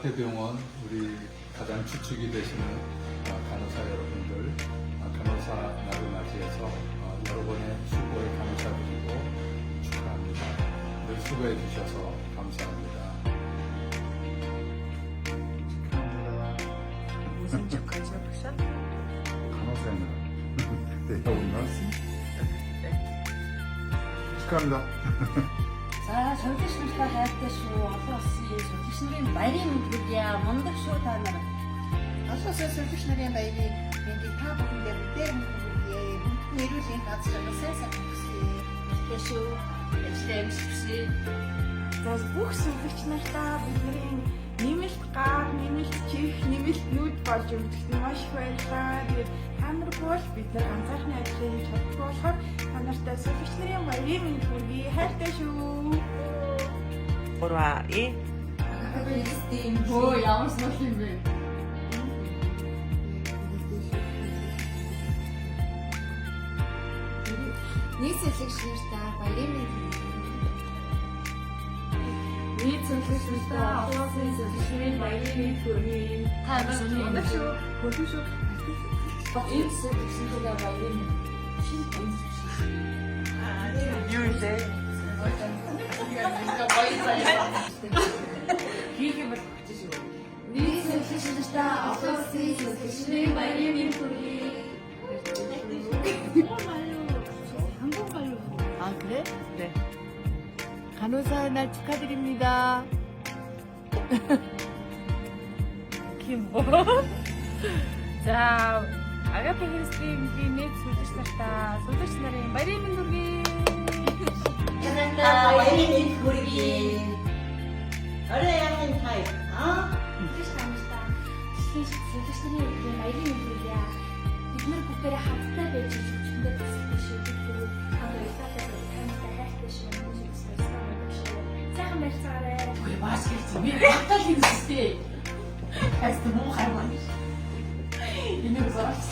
박대병원 우리 가장 주축이 되시는 간호사 여러분들, 간호사 날을 맞이해서 여러 번의 수고에 감사드리고 축하합니다. 늘 수고해 주셔서 감사합니다. 무슨 축하죠, 벌써? 간호사입니다. 네, 여러분들 축하합니다. За солигчнартай хайртай шүү. Олон улсын солигч нарын баярын мэнд хүргье. Мундаг шүү та нар. Олон улсын солигч нарын баярын мэндийг та бүхэндээ мэдээ хүргье. Бүхэн эрүүлийн газар сайн хүсье. Тэ шүү. Эцлээ өмсөсэй. За бүх сүлэгч нартаа бидний нэмэлт гар, нэмэлт чих, нэмэлт нүд болж өгдөгт нь маш их баярлалаа. Тэгээд та нар бол бид нар ганцаархны ажлыг хийж чаддаг болохоор та нартай сүлэгч нарын баярын мэнд хүргэе. Хайртай шүү. Ураа Хөө ямар сонирхол юм бэ? Нийт солигч нартаа баярын мэнд Нийт сүлэгч нартаа олон улсын сүлэгч нарын баярын мэнд хүргэе. Та нар Мундаг шүү. Хөөрхөн шүү. энэ солигчнартай баярын мэнд. юу вэ? Хийх юм бол багч шүү. нийт солигч нартаа олон улсын солигч нарын баярын мэнд хүргэе. 아 그래? 네. 간호사 날 축하드립니다. 김보. За Агата Христийн нийт сүлэгч нартаа сүлэгч нарын баярын мэнд хүргэе. Танайтай баярын мэнд хүргье. Орой яахын хай. Солигч намтаа солигч нарын өдрийн баярын мэнд хүргэе. Бид нар бүгдээрээ хамтдаа байж хүчтэй төсөлтэй шүү. Хамтдаа хамтдаа хайртай шүү. Сайхан байцгаарай. Ой маш их юм. Хатал хийстэй. Хайс муу хайваа. Энэ зурагч.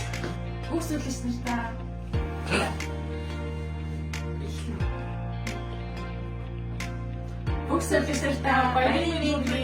Бүх солигч нартаа бүх солигч нартаа баярын мэнд хүргэе.